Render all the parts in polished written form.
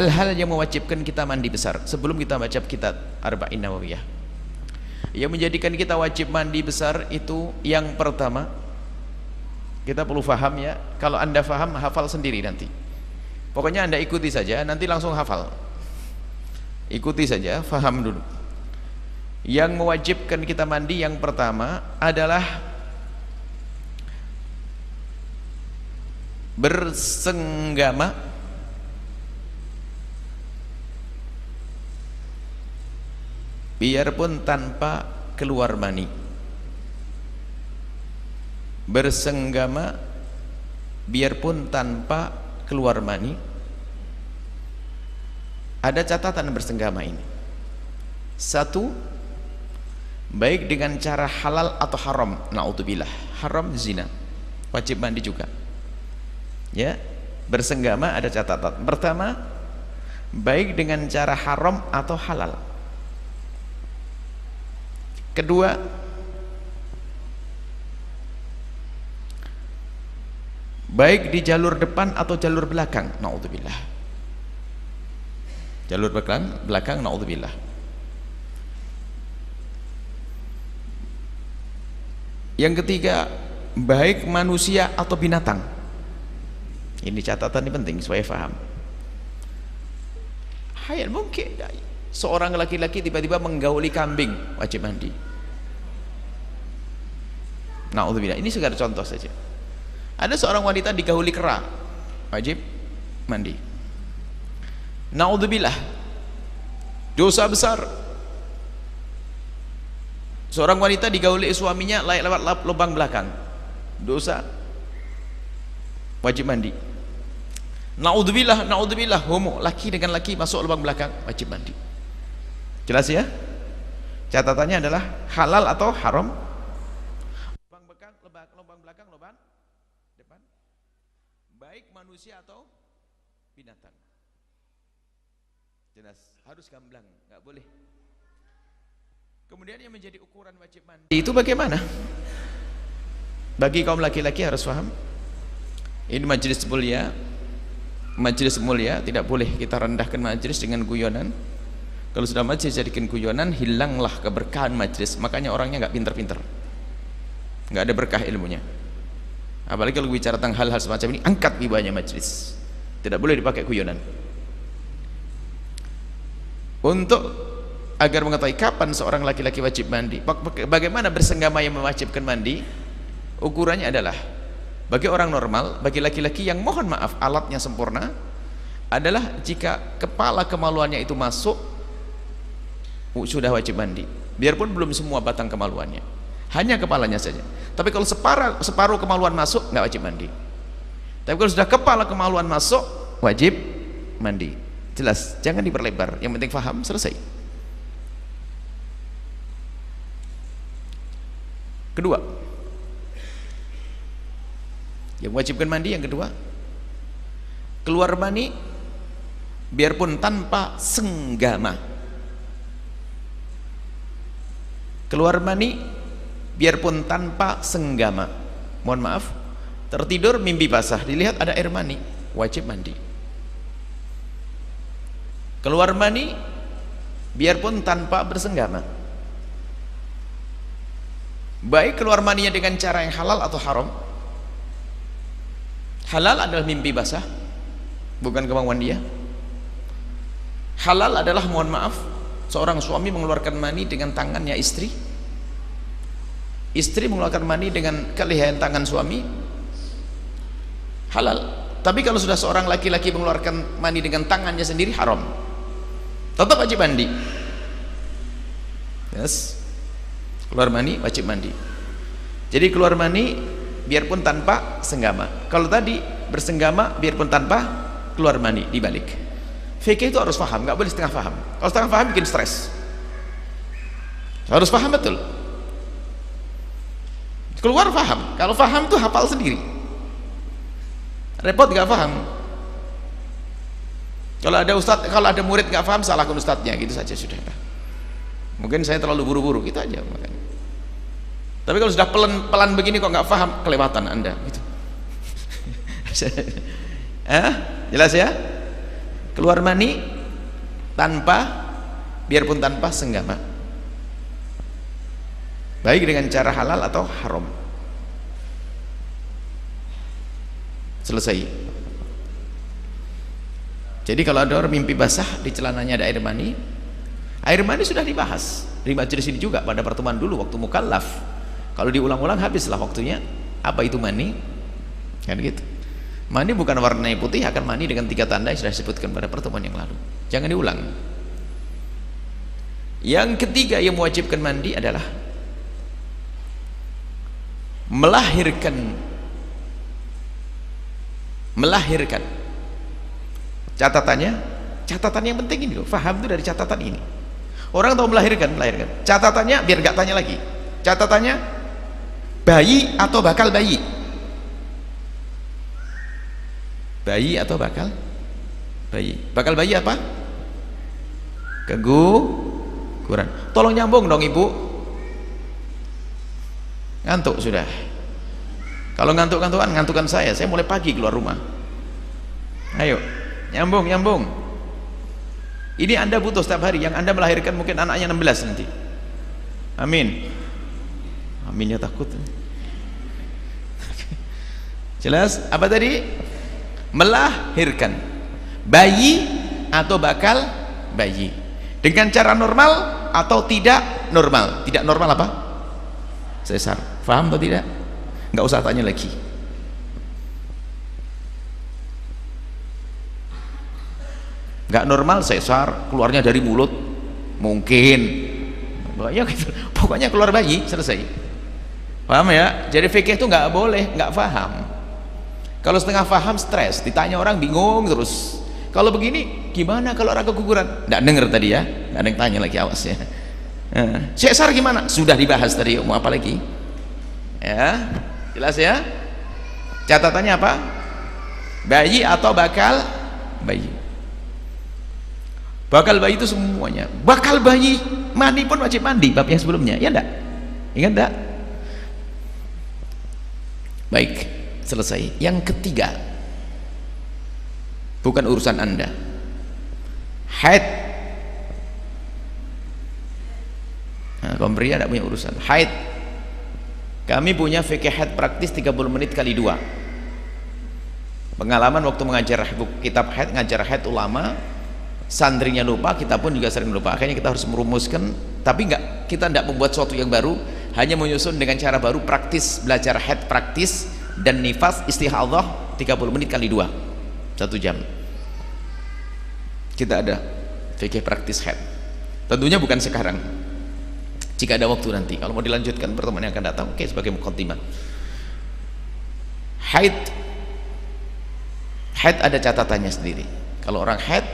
hal-hal yang mewajibkan kita mandi besar sebelum kita baca kitab Arba'in Nawawiyah. Yang menjadikan kita wajib mandi besar itu yang pertama, kita perlu faham ya. Kalau anda faham, hafal sendiri nanti. Pokoknya anda ikuti saja, nanti langsung hafal. Ikuti saja, faham dulu. Yang mewajibkan kita mandi yang pertama adalah bersenggama biarpun tanpa keluar mani. Bersenggama biarpun tanpa keluar mani. Ada catatan bersenggama ini. Satu, baik dengan cara halal atau haram. Na'udzubillah. Haram zina, wajib mandi juga. Ya, bersenggama ada catatan. Pertama, baik dengan cara haram atau halal. Kedua, baik di jalur depan atau jalur belakang. Na'udzubillah. Jalur belakang, na'udzubillah. Yang ketiga, baik manusia atau binatang. Ini catatan ini penting supaya paham. Hayal mungkin seorang laki-laki tiba-tiba menggauli kambing, wajib mandi. Na'udzubillah. Ini sekedar contoh saja. Ada seorang wanita digauli kera, wajib mandi. Na'udzubillah. Dosa besar. Seorang wanita digauli suaminya lewat lubang belakang, dosa, wajib mandi. Na'udzubillah, na'udzubillah, homo, laki dengan laki masuk lubang belakang, wajib mandi. Jelas ya? Catatannya adalah halal atau haram. Lubang belakang, lubang depan. Baik manusia atau binatang. Jelas, harus gamblang, nggak boleh. Kemudian yang menjadi ukuran wajib mandi itu bagaimana? Bagi kaum laki-laki harus paham. Ini majelis mulia. Majelis mulia, tidak boleh kita rendahkan majelis dengan guyonan. Kalau sudah majelis jadikan guyonan, hilanglah keberkahan majelis. Makanya orangnya nggak pinter-pinter, nggak ada berkah ilmunya. Apalagi kalau bicara tentang hal-hal semacam ini, angkat wibanya majelis. Tidak boleh dipakai guyonan. Untuk agar mengetahui kapan seorang laki-laki wajib mandi, bagaimana bersenggama yang mewajibkan mandi, ukurannya adalah bagi orang normal, bagi laki-laki yang mohon maaf alatnya sempurna adalah jika kepala kemaluannya itu masuk, sudah wajib mandi, biarpun belum semua batang kemaluannya, hanya kepalanya saja. Tapi kalau separuh kemaluan masuk, nggak wajib mandi. Tapi kalau sudah kepala kemaluan masuk, wajib mandi. Jelas, jangan diperlebar, yang penting paham, selesai. Kedua, yang wajibkan mandi yang kedua, keluar mani biarpun tanpa senggama. Keluar mani biarpun tanpa senggama. Mohon maaf, tertidur mimpi basah, dilihat ada air mani, wajib mandi. Keluar mani biarpun tanpa bersenggama. Baik keluar maninya dengan cara yang halal atau haram. Halal adalah mimpi basah, bukan kemauan dia. Halal adalah, mohon maaf, seorang suami mengeluarkan mani dengan tangannya istri. Istri mengeluarkan mani dengan kelihayan tangan suami, halal. Tapi kalau sudah seorang laki-laki mengeluarkan mani dengan tangannya sendiri, haram. Tetap wajib mandi. Yes. Keluar mani wajib mandi. Jadi keluar mani biarpun tanpa senggama. Kalau tadi bersenggama biarpun tanpa keluar mani, dibalik. Fikih itu harus paham, nggak boleh setengah paham. Kalau setengah paham bikin stres. Harus paham betul. Keluar paham. Kalau paham tuh hafal sendiri. Repot nggak paham. Kalau ada ustadz, kalau ada murid nggak paham, salahkan ustadznya, gitu saja sudah. Mungkin saya terlalu buru-buru, gitu aja makanya. Tapi kalau sudah pelan begini kok nggak paham, kelewatan anda gitu. Jelas ya? keluar mani biarpun tanpa senggama, baik dengan cara halal atau haram. Selesai. Jadi kalau ada orang mimpi basah di celananya ada air mani sudah dibahas di majelis ini juga pada pertemuan dulu waktu mukallaf. Kalau diulang-ulang habislah waktunya. Apa itu mani? Kan gitu. Mani bukan warnanya putih, akan mani dengan 3 tanda yang sudah disebutkan pada pertemuan yang lalu. Jangan diulang. Yang ketiga yang mewajibkan mandi adalah melahirkan. Catatan yang penting ini loh, faham itu dari catatan ini. Orang tahu melahirkan. Catatannya biar gak tanya lagi. Catatannya bayi atau bakal bayi. Bayi atau bakal bayi. Bakal bayi apa? Keguguran. Tolong nyambung dong ibu. Ngantuk sudah. Kalau ngantuk-ngantukan, ngantukan saya mulai pagi keluar rumah. Ayo, nyambung. Ini Anda butuh setiap hari. Yang Anda melahirkan mungkin anaknya 16 nanti. Amin. Aminnya takut. Jelas? Apa tadi? Melahirkan bayi atau bakal bayi dengan cara normal atau tidak normal. Tidak normal apa? Sesar. Faham atau tidak? Nggak usah tanya lagi. Nggak normal sesar, keluarnya dari mulut mungkin. Pokoknya keluar bayi, selesai. Paham ya? Jadi fikih itu nggak boleh nggak paham. Kalau setengah paham stres, ditanya orang bingung terus. Kalau begini gimana kalau orang keguguran? Nggak denger tadi ya, nggak ada yang tanya lagi, awas ya. Sesar gimana? Sudah dibahas tadi, mau apa lagi? Ya, jelas ya. Catatannya apa? Bayi atau bakal bayi. Bakal bayi itu semuanya. Bakal bayi mandi pun wajib mandi, bab yang sebelumnya, ya enggak? Ingat enggak? Baik, selesai. Yang ketiga, bukan urusan Anda. Haid. Nah, kaum pria tidak punya urusan. Haid. Kami punya fikih haid praktis 30 menit kali 2. Pengalaman waktu mengajar kitab haid, ngajar haid ulama, santrinya lupa, kita pun juga sering lupa. Akhirnya kita harus merumuskan, tapi kita tidak membuat sesuatu yang baru, hanya menyusun dengan cara baru, praktis, belajar haid praktis dan nifas istihadhah 30 menit kali 2, 1 jam. Kita ada fikih praktis haid. Tentunya bukan sekarang, jika ada waktu nanti, kalau mau dilanjutkan pertemuan yang akan datang, oke, sebagai muqaddimah. Haid ada catatannya sendiri. Kalau orang haid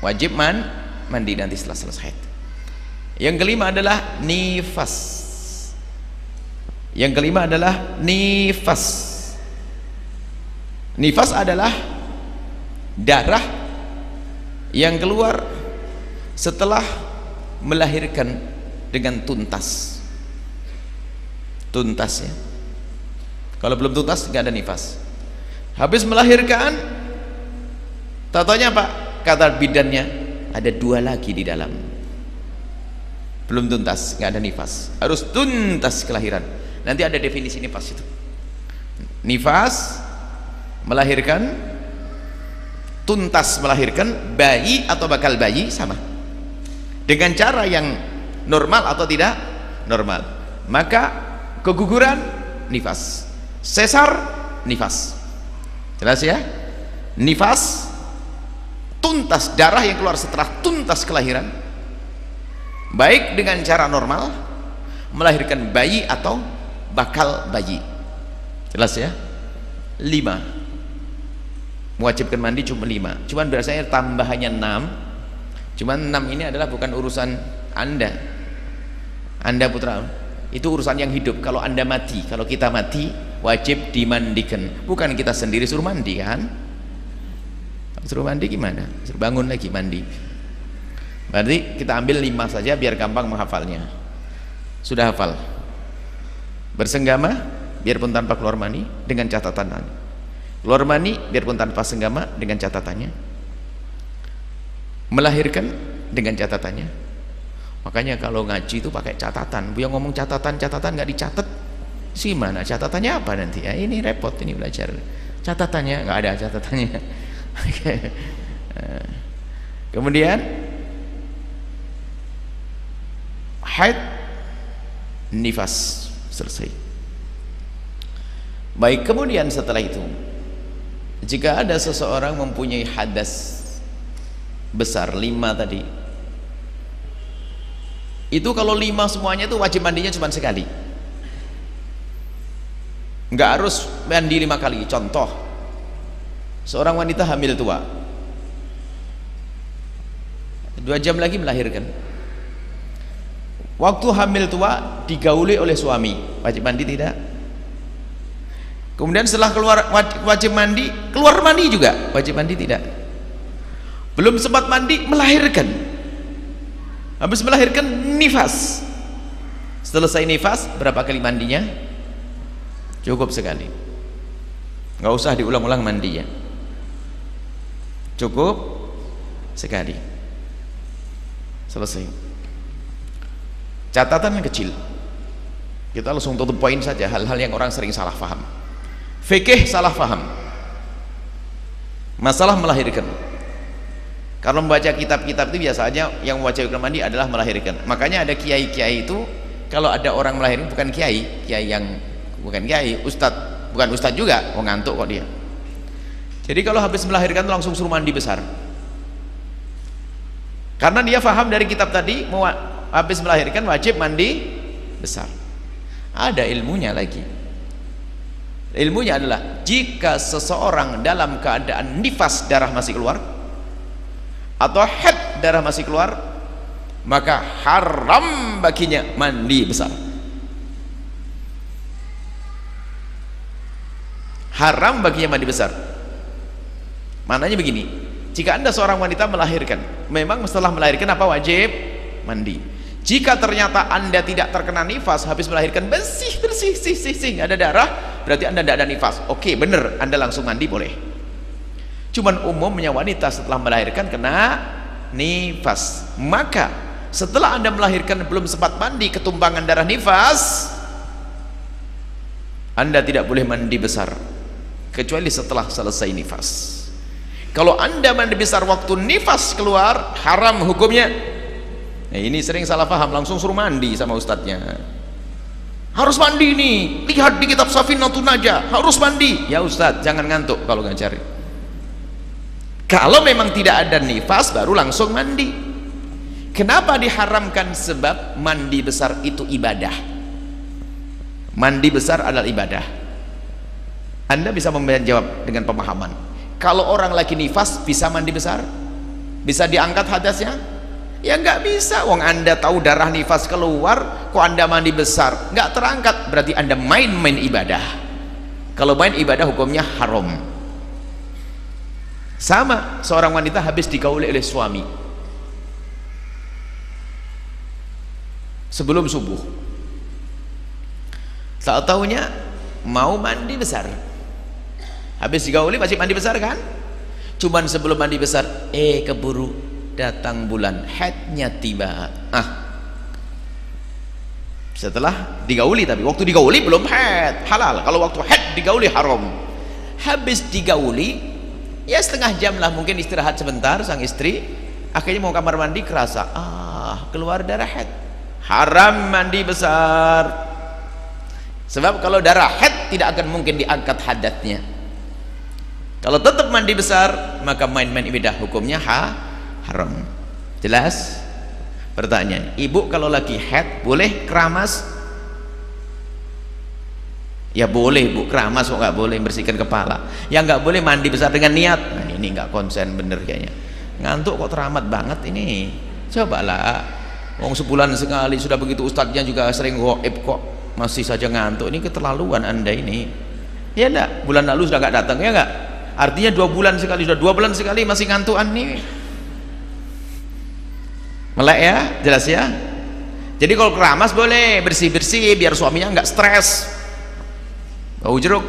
wajib mandi nanti setelah selesai haid. Yang kelima adalah nifas. Nifas adalah darah yang keluar setelah melahirkan dengan tuntas ya. Kalau belum tuntas nggak ada nifas. Habis melahirkan, tatanya apa? Kata bidannya ada 2 lagi di dalam, belum tuntas, nggak ada nifas, harus tuntas kelahiran. Nanti ada definisi nifas itu. Nifas melahirkan, tuntas melahirkan, bayi atau bakal bayi sama, dengan cara yang normal atau tidak normal. Maka keguguran nifas, sesar nifas, jelas ya. Nifas tuntas, darah yang keluar setelah tuntas kelahiran, baik dengan cara normal melahirkan bayi atau bakal bayi, jelas ya. 5 mewajibkan mandi cuma 5, cuman biasanya tambahannya 6. Cuman 6 ini adalah bukan urusan Anda putra, itu urusan yang hidup. Kalau Anda mati, kalau kita mati, wajib dimandikan, bukan kita sendiri suruh mandi kan. Suruh mandi gimana? Suruh bangun lagi mandi. Berarti kita ambil 5 saja biar gampang menghafalnya. Sudah hafal? Bersenggama biarpun tanpa keluar mani dengan catatan. Keluar mani biarpun tanpa senggama dengan catatannya. melahirkan dengan catatannya. Makanya kalau ngaji itu pakai catatan. Dia ngomong catatan nggak dicatat, sih mana catatannya apa nanti ya? Ini repot ini belajar. Catatannya nggak ada catatannya. Kemudian haid, nifas, selesai. Baik, kemudian setelah itu, jika ada seseorang mempunyai hadas besar 5 tadi, itu kalau 5 semuanya itu wajib mandinya cuma sekali, nggak harus mandi 5 kali. Contoh, seorang wanita hamil tua, 2 jam lagi melahirkan. Waktu hamil tua digauli oleh suami, wajib mandi tidak? Kemudian setelah keluar wajib mandi, keluar mandi juga wajib mandi tidak? Belum sempat mandi melahirkan, habis melahirkan nifas. Selesai nifas berapa kali mandinya? Cukup sekali, nggak usah diulang-ulang mandinya, cukup sekali, selesai. Catatan yang kecil, kita langsung tutup poin saja hal-hal yang orang sering salah paham. Fikih salah paham masalah melahirkan. Kalau membaca kitab-kitab itu biasanya yang mewajibkan mandi adalah melahirkan. Makanya ada kiai-kiai itu, kalau ada orang melahirkan, bukan kiai yang bukan kiai, ustadz, bukan ustadz juga, mau ngantuk kok dia. Jadi kalau habis melahirkan langsung suruh mandi besar, karena dia paham dari kitab tadi mau habis melahirkan wajib mandi besar. Ada ilmunya lagi. Ilmunya adalah jika seseorang dalam keadaan nifas, darah masih keluar, atau haid, darah masih keluar, maka haram baginya mandi besar. Haram baginya mandi besar. Maknanya begini, jika anda seorang wanita melahirkan, memang setelah melahirkan apa wajib? Mandi. Jika ternyata anda tidak terkena nifas, habis melahirkan bersih, nggak ada darah, berarti anda tidak ada nifas. Oke, bener, anda langsung mandi boleh. Cuman umumnya wanita setelah melahirkan kena nifas, maka setelah anda melahirkan belum sempat mandi, ketumpangan darah nifas, anda tidak boleh mandi besar kecuali setelah selesai nifas. Kalau anda mandi besar waktu nifas keluar, haram hukumnya. Nah, ini sering salah paham, langsung suruh mandi sama ustadznya. Harus mandi nih, lihat di kitab Safinatun Najah, harus mandi. Ya ustadz, jangan ngantuk kalau ngajarin. Kalau memang tidak ada nifas baru langsung mandi. Kenapa diharamkan? Sebab mandi besar itu ibadah. Mandi besar adalah ibadah. Anda bisa menjawab dengan pemahaman. Kalau orang lagi nifas bisa mandi besar? Bisa diangkat hadasnya? Ya nggak bisa. Wong anda tahu darah nifas keluar, kok anda mandi besar nggak terangkat, berarti anda main-main ibadah. Kalau main ibadah hukumnya haram. Sama seorang wanita habis digauli oleh suami sebelum subuh, tak tahunya mau mandi besar. Habis digauli wajib mandi besar kan? Cuman sebelum mandi besar keburu datang bulan, haidnya tiba. Setelah digauli, tapi waktu digauli belum haid, halal. Kalau waktu haid digauli haram. Habis digauli ya setengah jam lah, mungkin istirahat sebentar sang istri, akhirnya mau kamar mandi kerasa keluar darah haid, haram mandi besar. Sebab kalau darah haid tidak akan mungkin diangkat hadatnya. Kalau tetap mandi besar maka main-main ibadah hukumnya haram. Jelas? Pertanyaan, ibu kalau lagi haid boleh keramas? Ya boleh bu, keramas kok nggak boleh bersihkan kepala. Yang nggak boleh mandi besar dengan niat. Nah, ini nggak konsen bener kayaknya. Ngantuk kok teramat banget ini. Cobalah. Wong sebulan sekali sudah begitu, ustadznya juga sering goib kok masih saja ngantuk. Ini keterlaluan anda ini. Ya enggak? Bulan lalu sudah nggak datang ya enggak? Artinya 2 bulan sekali, sudah 2 bulan sekali masih ngantuan nih. Melek ya, jelas ya. Jadi kalau keramas boleh, bersih-bersih biar suaminya nggak stres. Bau jeruk.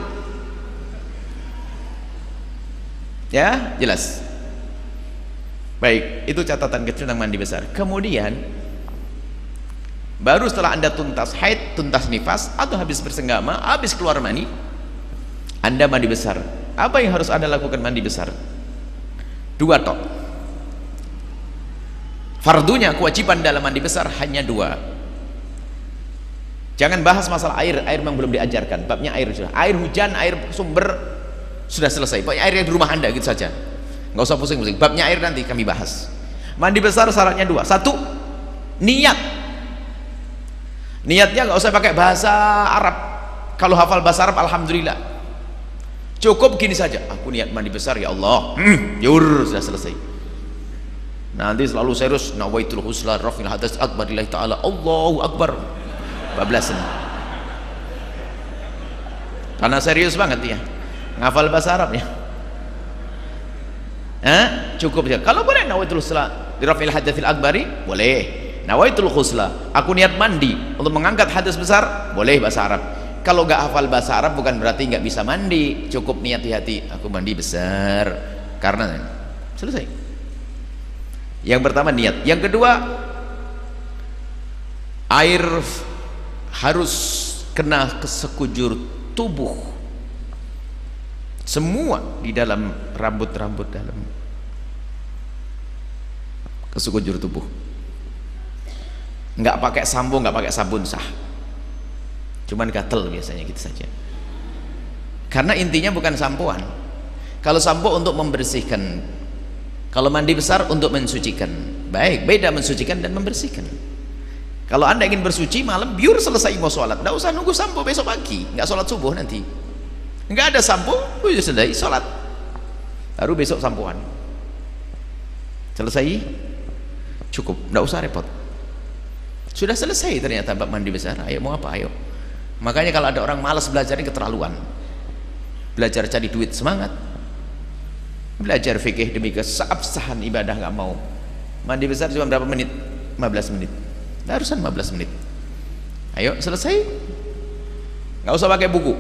Ya, jelas. Baik, itu catatan kecil tentang mandi besar. Kemudian baru setelah Anda tuntas haid, tuntas nifas, atau habis bersenggama, habis keluar mani, Anda mandi besar. Apa yang harus Anda lakukan mandi besar? Dua tok. Fardunya, kewajiban dalam mandi besar hanya dua. Jangan bahas masalah air memang belum diajarkan. Babnya air sudah. Air hujan, air sumber sudah selesai. Pokoknya air yang di rumah Anda gitu saja. Nggak usah pusing-pusing. Babnya air nanti kami bahas. Mandi besar syaratnya dua. Satu, niat. Niatnya nggak usah pakai bahasa Arab. Kalau hafal bahasa Arab, alhamdulillah. Cukup gini saja. Aku niat mandi besar ya Allah. Yur, sudah selesai. Nanti selalu serius. Nawaitul husla rafil hadas akbar lillahi ta'ala. Allahu akbar. Bablasan. Karena serius banget ya. Ngafal bahasa Arab ya. Cukup ya. Kalau boleh nawaitul husla rafil hadasil akbari, boleh. Nawaitul husla, aku niat mandi untuk mengangkat hadas besar, boleh bahasa Arab. Kalau nggak hafal bahasa Arab bukan berarti nggak bisa mandi. Cukup niat di hati, aku mandi besar. Karena selesai. Yang pertama niat. Yang kedua, air harus kena ke sekujur tubuh, semua di dalam rambut-rambut dalam ke sekujur tubuh. Nggak pakai sampo, nggak pakai sabun sah, cuman gatel biasanya gitu saja. Karena intinya bukan sampoan. Kalau sampo untuk membersihkan, kalau mandi besar untuk mensucikan. Baik, beda mensucikan dan membersihkan. Kalau Anda ingin bersuci malam, biar selesai mau sholat, nggak usah nunggu sampo besok pagi, nggak sholat subuh nanti. Nggak ada sampo, sudah selesai sholat, baru besok sampoan. Selesai, cukup, nggak usah repot. Sudah selesai ternyata bab mandi besar. Ayo mau apa? Ayo. Makanya kalau ada orang malas belajar ini keterlaluan. Belajar cari duit semangat, belajar fikih demi keabsahan ibadah nggak mau. Mandi besar cuma berapa menit? 15 menit. Nggak harusan 15 menit. Ayo selesai. Nggak usah pakai buku,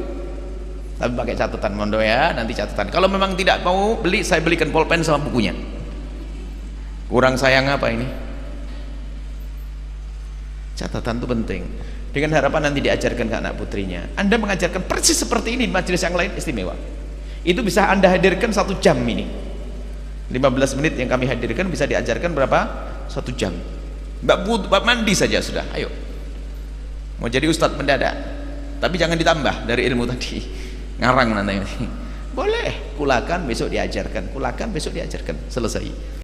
tapi pakai catatan mondo ya. Nanti catatan. Kalau memang tidak mau beli, saya belikan pulpen sama bukunya. Kurang sayang apa ini? Catatan itu penting. Dengan harapan nanti diajarkan ke anak putrinya. Anda mengajarkan persis seperti ini di majelis yang lain, istimewa. Itu bisa Anda hadirkan 1 jam ini. 15 menit yang kami hadirkan bisa diajarkan berapa? 1 jam. Bab mandi saja sudah. Ayo. Mau jadi ustadz mendadak, tapi jangan ditambah dari ilmu tadi. Ngarang nanti. Boleh. Kulakan besok diajarkan. Kulakan besok diajarkan. Selesai.